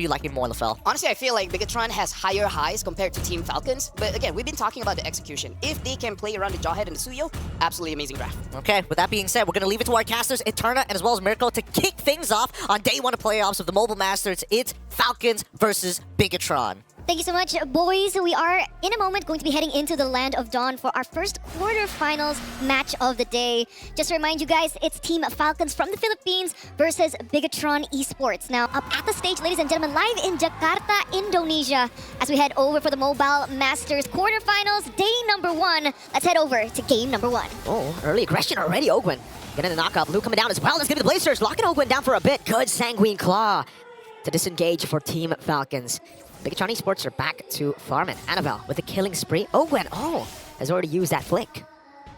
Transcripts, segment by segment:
you like it more, LaFell? Honestly, I feel like Brgetron has higher highs compared to Team Falcons. But again, we've been talking about the execution. If they can play around the Jawhead and the Suyo, absolutely amazing draft. Okay, with that being said, we're going to leave it to our casters, Eterna and as well as Miracle, to kick things off on day one of playoffs of the Mobile Masters. It's Falcons versus Brgetron. Thank you so much, boys. We are, in a moment, going to be heading into the Land of Dawn for our first quarterfinals match of the day. Just to remind you guys, it's Team Falcons from the Philippines versus Brgetron Esports. Now, up at the stage, ladies and gentlemen, live in Jakarta, Indonesia, as we head over for the Mobile Masters quarterfinals, day number 1. Let's head over to game number 1. Oh, early aggression already, Ogwin. Getting the knockup. Luke coming down as well. Let's give it the Blazers. Locking Ogwin down for a bit. Good Sanguine Claw to disengage for Team Falcons. Brgetron Esports are back to farming. Annabelle with a killing spree. Ogwin, has already used that flick.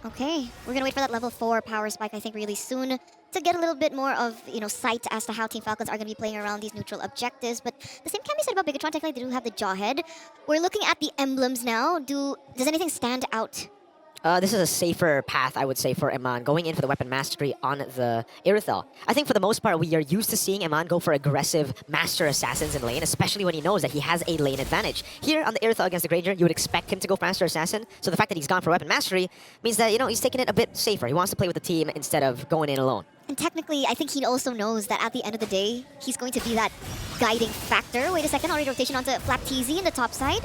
Okay, we're gonna wait for that level 4 power spike, I think, really soon to get a little bit more of, sight as to how Team Falcons are gonna be playing around these neutral objectives. But the same can be said about Brgetron. Technically, they do have the Jawhead. We're looking at the emblems now. Does anything stand out? This is a safer path, I would say, for Iman, going in for the weapon mastery on the Irithel. I think for the most part, we are used to seeing Iman go for aggressive master assassins in lane, especially when he knows that he has a lane advantage. Here on the Irithel against the Granger, you would expect him to go for master assassin, so the fact that he's gone for weapon mastery means that, he's taking it a bit safer. He wants to play with the team instead of going in alone. And technically, I think he also knows that at the end of the day, he's going to be that guiding factor. Wait a second, already rotation onto Flapteezy in the top side.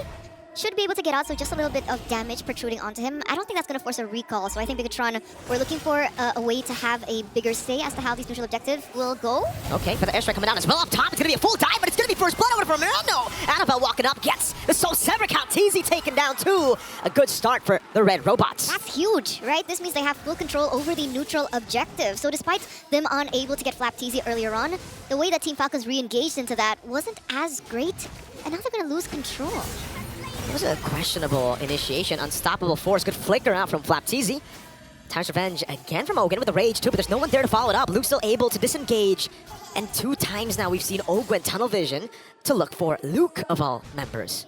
Should be able to get out, so just a little bit of damage protruding onto him. I don't think that's going to force a recall, so I think Brgetron, we're looking for a way to have a bigger say as to how these neutral objectives will go. Okay, for the airstrike coming down as well up top. It's going to be a full dive, but it's going to be first blood over from Miranda. Annabelle walking up, gets the Soul Sever count. Teasy taken down too. A good start for the Red Robots. That's huge, right? This means they have full control over the neutral objective. So despite them unable to get Flapteezy earlier on, the way that Team Falcons re-engaged into that wasn't as great, and now they're going to lose control. It was a questionable initiation. Unstoppable force. Good flicker out from Flapteezy. Time's revenge again from Ogwin with the rage too, but there's no one there to follow it up. Luke's still able to disengage. And 2 times now we've seen Ogwin tunnel vision to look for Luke of all members.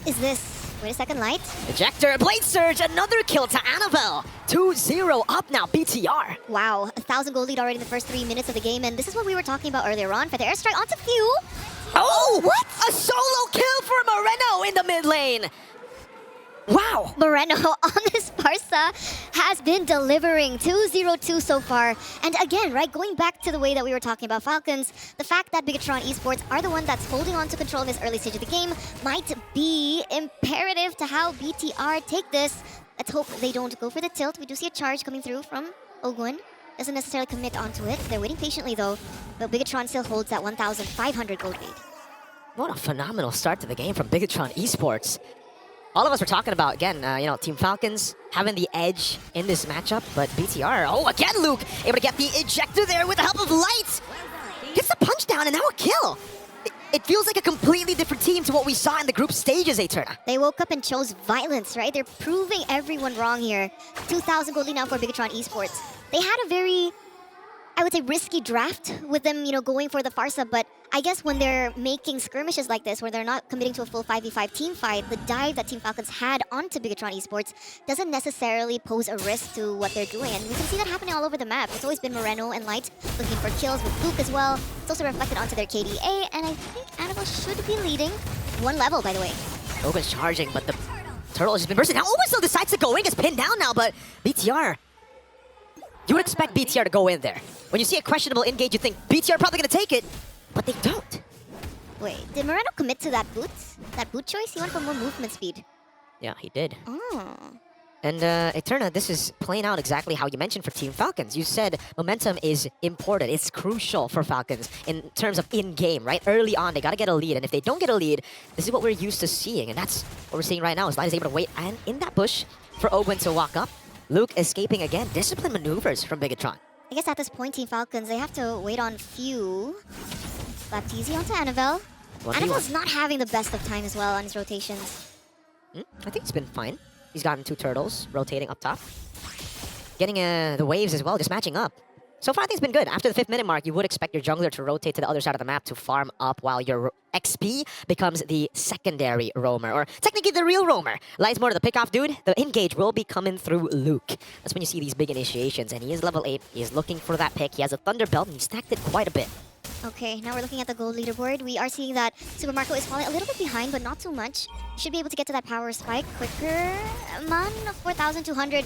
Is this... Wait a second, Light? Ejector, Blade Surge, another kill to Annabelle. 2-0 up now, BTR. Wow, 1,000 gold lead already in the first 3 minutes of the game, and this is what we were talking about earlier on. For the airstrike onto Few. Oh, what? A solo kill for Moreno in the mid lane. Wow. Moreno on this Barca has been delivering 2-0-2 so far. And again, right, going back to the way that we were talking about Falcons, the fact that Brgetron Esports are the one that's holding on to control in this early stage of the game might be imperative to how BTR take this. Let's hope they don't go for the tilt. We do see a charge coming through from Ogwin. Doesn't necessarily commit onto it. They're waiting patiently though, but Brgetron still holds that 1,500 gold lead. What a phenomenal start to the game from Brgetron Esports. All of us were talking about, again, Team Falcons having the edge in this matchup, but BTR, again Luke, able to get the ejector there with the help of Light. Gets the punch down and now a kill. It feels like a completely different team to what we saw in the group stages, Eterna. They woke up and chose violence, right? They're proving everyone wrong here. 2,000 gold lead now for Brgetron Esports. They had a very, I would say, risky draft with them, going for the Farsa, but I guess when they're making skirmishes like this, where they're not committing to a full 5v5 team fight, the dive that Team Falcons had onto Brgetron Esports doesn't necessarily pose a risk to what they're doing. And we can see that happening all over the map. It's always been Moreno and Light looking for kills with Luke as well. It's also reflected onto their KDA, and I think Annabelle should be leading 1 level, by the way. Oben's charging, but the turtle has just been bursting. Now Oben still decides to go in, gets pinned down now, but BTR... You would expect BTR to go in there. When you see a questionable engage, you think BTR probably going to take it, but they don't. Wait, did Moreno commit to that boot? That boot choice? He went for more movement speed. Yeah, he did. Oh. And Eterna, this is playing out exactly how you mentioned for Team Falcons. You said momentum is important. It's crucial for Falcons in terms of in-game, right? Early on, they got to get a lead. And if they don't get a lead, this is what we're used to seeing. And that's what we're seeing right now. Is Light is able to wait and in that bush for Ogwin to walk up. Luke escaping again. Disciplined maneuvers from Brgetron. I guess at this point, Team Falcons, they have to wait on Few. Flapteezy onto Annabelle. Annabelle's not having the best of time as well on his rotations. I think it's been fine. He's gotten 2 turtles rotating up top. Getting the waves as well, just matching up. So far, I think it's been good. After the 5th minute mark, you would expect your jungler to rotate to the other side of the map to farm up while your XP becomes the secondary roamer, or technically the real roamer. Light's more to the pick-off dude. The engage will be coming through Luke. That's when you see these big initiations, and he is level 8. He is looking for that pick. He has a Thunder Belt, and he stacked it quite a bit. Okay, now we're looking at the gold leaderboard. We are seeing that Super Marco is falling a little bit behind, but not too much. Should be able to get to that power spike quicker. Eman, 4,200.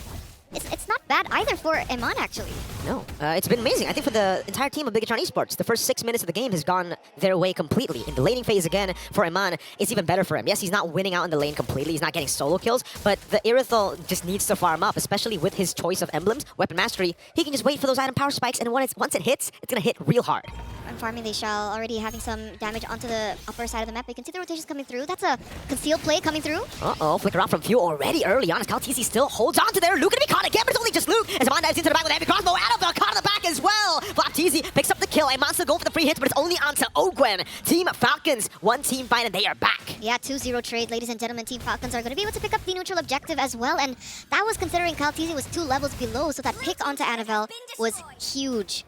It's not bad either for Eman, actually. No, it's been amazing. I think for the entire team of Brgetron Esports, the first 6 minutes of the game has gone their way completely. In the laning phase again, for Eman, it's even better for him. Yes, he's not winning out in the lane completely. He's not getting solo kills, but the Irithel just needs to farm up, especially with his choice of emblems, weapon mastery. He can just wait for those item power spikes, and once it hits, it's gonna hit real hard. And farming they shall, already having some damage onto the upper side of the map. You can see the rotations coming through. That's a concealed play coming through. Uh-oh, flicker off from Few already early on as Kaltisi still holds on to there. Luke gonna be caught again, but it's only just Luke. As Eman dives into the back with a heavy crossbow, Annabelle caught in the back as well. Flapteezy picks up the kill. Eman still going for the free hits, but it's only onto Ogwen. Team Falcons, one team fight, and they are back. Yeah, 2-0 trade, ladies and gentlemen. Team Falcons are going to be able to pick up the neutral objective as well. And that was considering Kaltisi was 2 levels below, so that pick onto Annabelle was huge.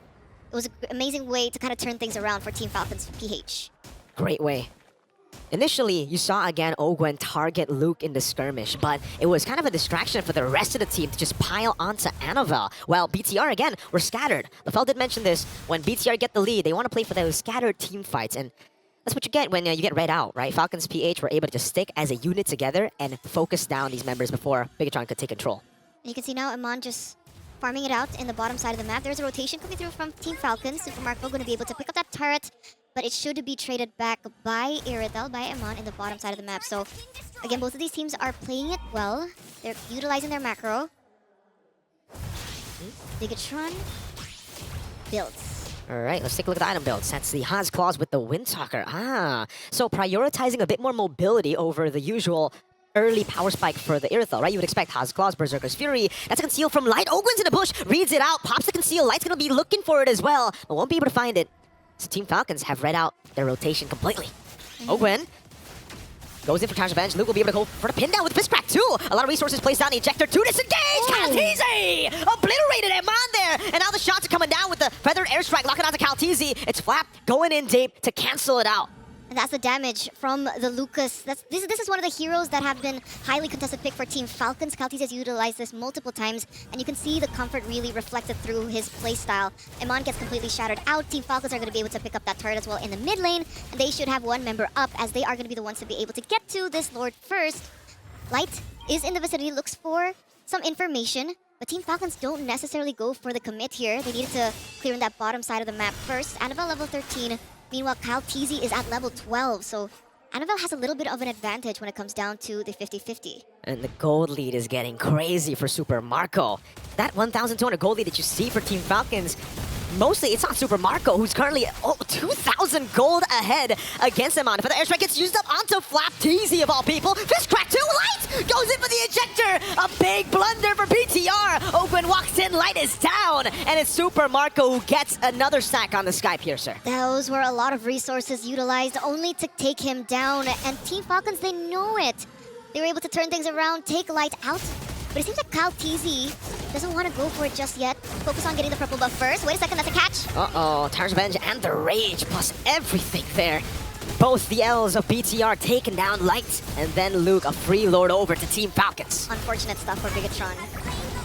It was an amazing way to kind of turn things around for Team Falcons PH. Great way. Initially, you saw again Ogwen target Luke in the skirmish, but it was kind of a distraction for the rest of the team to just pile onto Annabelle. Well, BTR again were scattered. LaFell did mention this. When BTR get the lead, they want to play for those scattered team fights, and that's what you get when you get read out, right? Falcons PH were able to just stick as a unit together and focus down these members before Brgetron could take control. And you can see now Eman just farming it out in the bottom side of the map. There's a rotation coming through from Team Falcons. Super Marco going to be able to pick up that turret, but it should be traded back by Irithel, by Eman in the bottom side of the map. So again, both of these teams are playing it well. They're utilizing their macro. Brgetron builds. Alright, let's take a look at the item builds. That's the Haas Claws with the Windtalker. So prioritizing a bit more mobility over the usual early power spike for the Irithel, right? You would expect Haas Claws, Berserker's Fury. That's a conceal from Light. Ogwen's in the bush, reads it out, pops the conceal. Light's gonna be looking for it as well, but won't be able to find it. So Team Falcons have read out their rotation completely. Ogwen goes in for Charge Revenge. Luke will be able to go for the pin down with Fist Crack too. A lot of resources placed down the ejector to disengage. Kaltisi obliterated Eman there, and now the shots are coming down with the feathered airstrike, locking out to Kaltisi. It's Flap going in deep to cancel it out. And that's the damage from the Lucas. This is one of the heroes that have been highly contested pick for Team Falcons. Kaltisi has utilized this multiple times, and you can see the comfort really reflected through his playstyle. Eman gets completely shattered out. Team Falcons are going to be able to pick up that turret as well in the mid lane, and they should have one member up, as they are going to be the ones to be able to get to this Lord first. Light is in the vicinity, looks for some information, but Team Falcons don't necessarily go for the commit here. They needed to clear in that bottom side of the map first. Annabelle level 13. Meanwhile, Kaltisi is at level 12, so Annabelle has a little bit of an advantage when it comes down to the 50-50. And the gold lead is getting crazy for Super Marco. That 1,200 gold lead that you see for Team Falcons, mostly it's on Super Marco, who's currently 2,000 gold ahead against Eman. But the airstrike gets used up onto Flapteezy of all people. Fist Crack 2, Light goes in for the ejector. A big blunder for BTR. Ogwen walks in, Light is down. And it's Super Marco who gets another sack on the Sky Piercer. Those were a lot of resources utilized only to take him down. And Team Falcons, they know it. They were able to turn things around, take Light out. But it seems like Kaltisi doesn't want to go for it just yet. Focus on getting the purple buff first. Wait a second, that's a catch. Uh-oh, Tar's Revenge and the Rage plus everything there. Both the L's of BTR taking down Light, and then Luke, a free lord over to Team Falcons. Unfortunate stuff for Brgetron.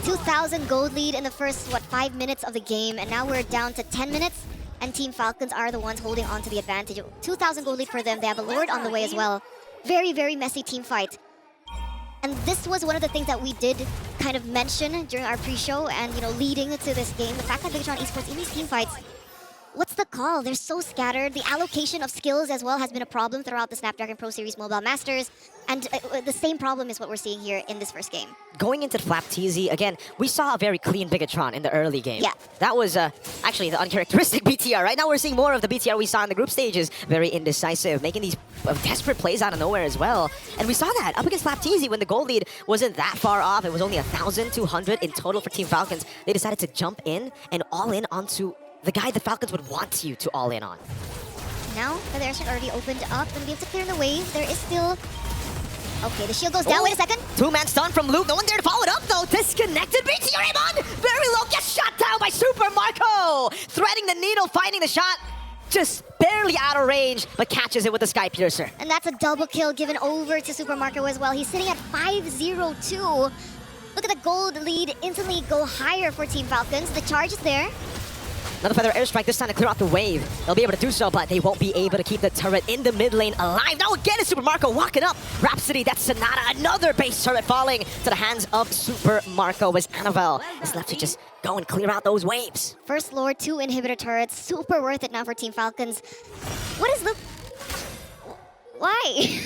2,000 gold lead in the first, 5 minutes of the game, and now we're down to 10 minutes, and Team Falcons are the ones holding on to the advantage. 2,000 gold lead for them. They have a lord on the way as well. Very, very messy team fight. And this was one of the things that we did kind of mention during our pre-show and, leading to this game. The fact that Brgetron Esports in these team fights, what's the call? They're so scattered. The allocation of skills as well has been a problem throughout the Snapdragon Pro Series Mobile Masters. And the same problem is what we're seeing here in this first game. Going into Flapteezy, again, we saw a very clean Brgetron in the early game. Yeah. That was actually the uncharacteristic BTR. Right now we're seeing more of the BTR we saw in the group stages. Very indecisive, making these desperate plays out of nowhere as well. And we saw that up against Flapteezy when the gold lead wasn't that far off. It was only 1,200 in total for Team Falcons. They decided to jump in and all in onto the guy the Falcons would want you to all in on. Now, the airstrike already opened up. Gonna be able to clear the wave. There is still... Okay, the shield goes down. Wait a second. Two-man stun from Luke. No one there to follow it up, though. Disconnected. BTR Eman! Very low. Gets shot down by Super Marco. Threading the needle, finding the shot. Just barely out of range, but catches it with the Sky Piercer. And that's a double kill given over to Super Marco as well. He's sitting at 5-0-2. Look at the gold lead instantly go higher for Team Falcons. The charge is there. Another Feather Airstrike, this time to clear out the wave. They'll be able to do so, but they won't be able to keep the turret in the mid lane alive. Now again, it's Super Marco walking up. Rhapsody, that's Sonata, another base turret falling to the hands of Super Marco as Annabelle is left to just go and clear out those waves. First Lord, 2 inhibitor turrets. Super worth it now for Team Falcons. What is the... Why? He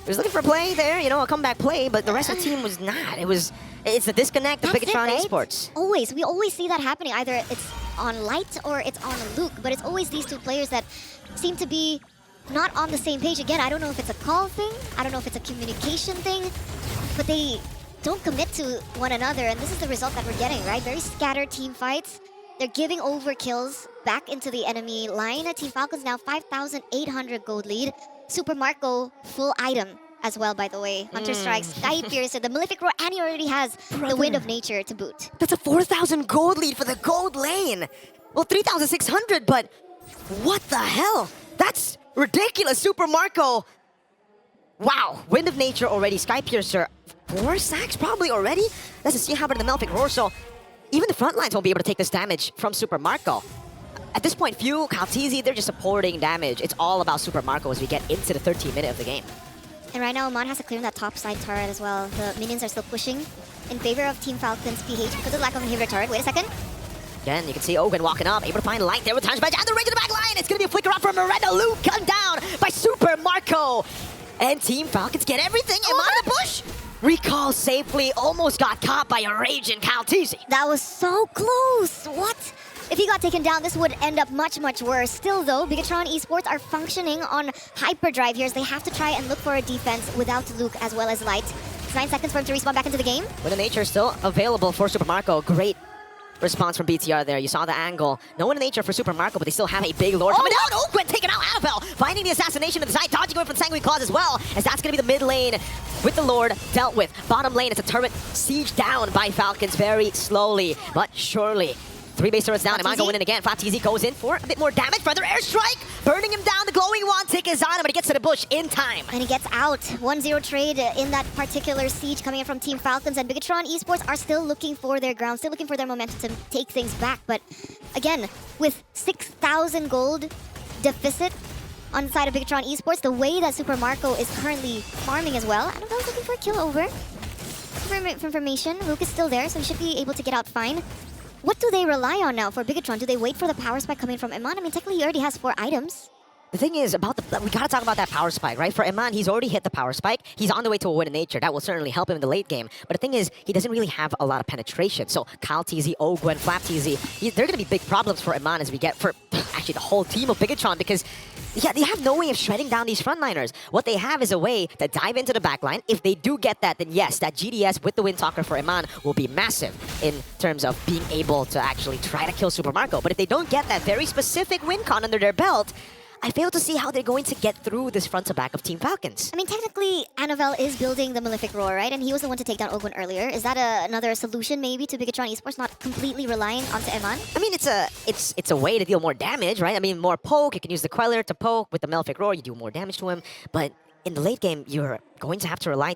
was looking for a play there, you know, a comeback play, but the rest of the team was not. It's the disconnect of Brgetron Esports. Always. We always see that happening. Either it's on Light or it's on Luke, but it's always these two players that seem to be not on the same page. Again, I don't know if it's a call thing, I don't know if it's a communication thing, but they don't commit to one another, and this is the result that we're getting, right? Very scattered team fights. They're giving over kills back into the enemy line. Team Falcons now 5,800 gold lead. Super Marco, full item as well, by the way. Hunter Strikes, Sky Piercer, the Malefic Roar, and he already has the Wind of Nature to boot. That's a 4,000 gold lead for the gold lane. Well, 3,600, but what the hell? That's ridiculous, Super Marco. Wow, Wind of Nature already, Sky Piercer, 4 sacks probably already? Let's see how about the Malefic Roar, so even the front lines won't be able to take this damage from Super Marco. At this point, Few, Kaltizi, they're just supporting damage. It's all about Super Marco as we get into the 13th minute of the game. And right now, Amon has to clear that top side turret as well. The minions are still pushing in favor of Team Falcons PH because of the lack of inhibitor turret. Wait a second. Again, you can see Ogun walking up, able to find Light there with Times Badge and the ring to the back line. It's going to be a flicker up from Miranda. Luke gunned down by Super Marco. And Team Falcons get everything. Am on the bush? Recall safely, almost got caught by a raging Kaltizi. That was so close. What? If he got taken down, this would end up much, much worse. Still, though, Brgetron Esports are functioning on hyperdrive here, as they have to try and look for a defense without Luke as well as Light. It's 9 seconds for him to respawn back into the game. Wind of Nature still available for Super Marco. Great response from BTR there. You saw the angle. No Wind of Nature for Super Marco, but they still have a big Lord coming down. Ogun taking out Annabelle, finding the assassination to the side, dodging away from Sanguine Claws as well, as that's going to be the mid lane with the Lord dealt with. Bottom lane, it's a turret siege down by Falcons very slowly, but surely. 3 base turrets down. Am I going in again? Flapteasy goes in for a bit more damage. Feather Airstrike, burning him down. The glowing wand tick is on him, but he gets to the bush in time. And he gets out. 1-0 trade in that particular siege coming in from Team Falcons. And Brgetron Esports are still looking for their ground, still looking for their momentum to take things back. But again, with 6,000 gold deficit on the side of Brgetron Esports, the way that Super Marco is currently farming as well. I don't know, looking for a kill over. For information, Luke is still there, so he should be able to get out fine. What do they rely on now for Brgetron? Do they wait for the power spike coming from Iman? I mean, technically he already has 4 items. The thing is, we gotta talk about that power spike, right? For Iman, he's already hit the power spike. He's on the way to a Wind of Nature. That will certainly help him in the late game. But the thing is, he doesn't really have a lot of penetration. So Kaltizi, Ogwen, Flapteasy, they're gonna be big problems for Iman as we get for actually the whole team of Brgetron, because yeah, they have no way of shredding down these frontliners. What they have is a way to dive into the backline. If they do get that, then yes, that GDS with the Windtalker for Iman will be massive in terms of being able to actually try to kill Super Marco. But if they don't get that very specific win con under their belt, I fail to see how they're going to get through this front to back of Team Falcons. I mean, technically, Annabelle is building the Malefic Roar, right? And he was the one to take down Ogwen earlier. Is that another solution, maybe, to Brgetron Esports, not completely relying onto Eman? I mean, it's a way to deal more damage, right? I mean, more poke. You can use the Queller to poke with the Malefic Roar. You do more damage to him. But in the late game, you're going to have to rely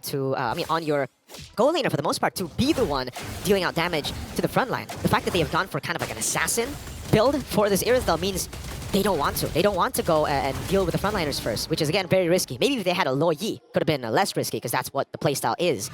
on your goal laner for the most part to be the one dealing out damage to the front line. The fact that they have gone for kind of like an assassin build for this Irithyll means they don't want to. They don't want to go and deal with the frontliners first, which is, again, very risky. Maybe if they had a Lo Yi, could have been less risky, because that's what the playstyle is.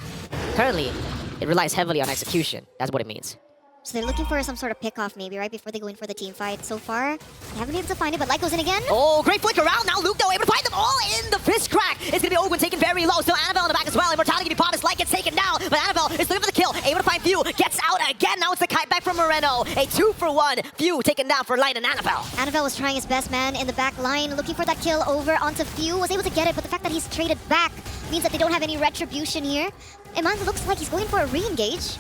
Currently, it relies heavily on execution. That's what it means. So they're looking for some sort of pick-off, maybe, right, before they go in for the team fight. So far, they haven't been able to find it, but Light goes in again. Oh, great flicker out. Now Luke, though, able to find them all in the fist crack. It's going to be Ogwen taken very low. Still Annabelle in the back as well. Immortality can be popped. Light gets taken down, but Annabelle is looking for the kill. Able to find Few. Gets out again. Now it's the kite back from Moreno. A 2-for-1. Few taken down for Light and Annabelle. Annabelle was trying his best, man, in the back line, looking for that kill over onto Few. Was able to get it, but the fact that he's traded back means that they don't have any retribution here. Iman looks like he's going for a re-engage.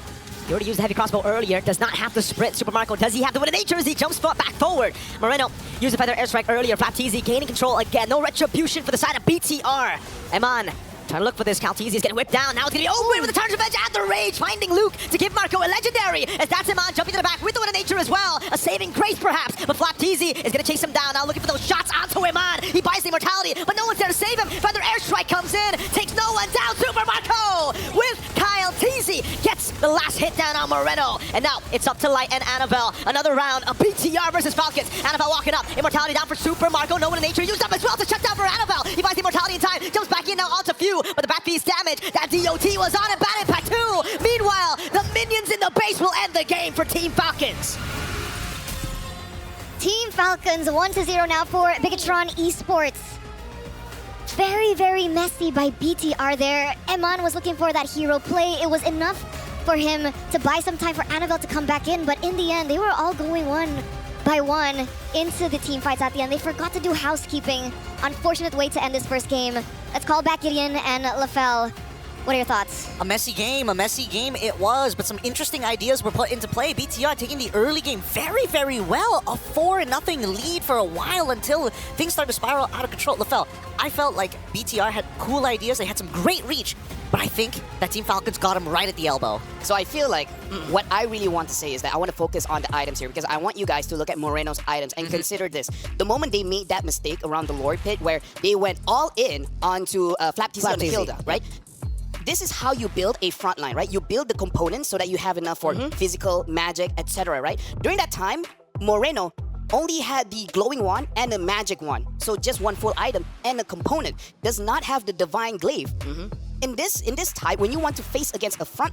He already used the heavy crossbow earlier, does not have to sprint. Super Marco, does he have the Wind of Nature as he jumps back forward? Moreno used the Feather Airstrike earlier. Flapteasy gaining control again. No retribution for the side of BTR. Eman trying to look for this. Kaltizi is getting whipped down. Now it's going to be Owen with the Target of Edge and the Rage, finding Luke to give Marco a legendary, as that's Eman jumping to the back with the Wind of Nature as well. A saving grace, perhaps, but Flapteasy is going to chase him down. Now looking for those shots onto Eman. He buys the immortality, but no one's there to save him. Feather Airstrike comes in, takes no one down. Super Marco with Kyle Teasy gets The last hit down on Moreno. And now it's up to Light and Annabelle. Another round of BTR versus Falcons. Annabelle walking up. Immortality down for Super Marco. No one in nature used up as well to shut down for Annabelle. He finds the Immortality in time. Jumps back in now onto Few. But the bat piece damage. That DOT was on and bad impact too. Meanwhile, the minions in the base will end the game for Team Falcons. Team Falcons 1-0 now for Brgetron Esports. Very, very messy by BTR there. Eman was looking for that hero play. It was enough for him to buy some time for Annabelle to come back in, but in the end, they were all going one by one into the team fights at the end. They forgot to do housekeeping. Unfortunate way to end this first game. Let's call back Gideon and Lafell. What are your thoughts? A messy game it was, but some interesting ideas were put into play. BTR taking the early game very, very well. A 4-0 lead for a while until things started to spiral out of control. Lafell, I felt like BTR had cool ideas. They had some great reach, but I think that Team Falcons got him right at the elbow. So I feel like what I really want to say is that I want to focus on the items here because I want you guys to look at Moreno's items and consider this. The moment they made that mistake around the Lord Pit where they went all in onto Flap TC and Hilda, right? This is how you build a front line, right? You build the components so that you have enough for physical, magic, etc., right? During that time, Moreno only had the glowing wand and the magic wand. So just one full item and a component. Does not have the divine glaive. In this type, when you want to face against a front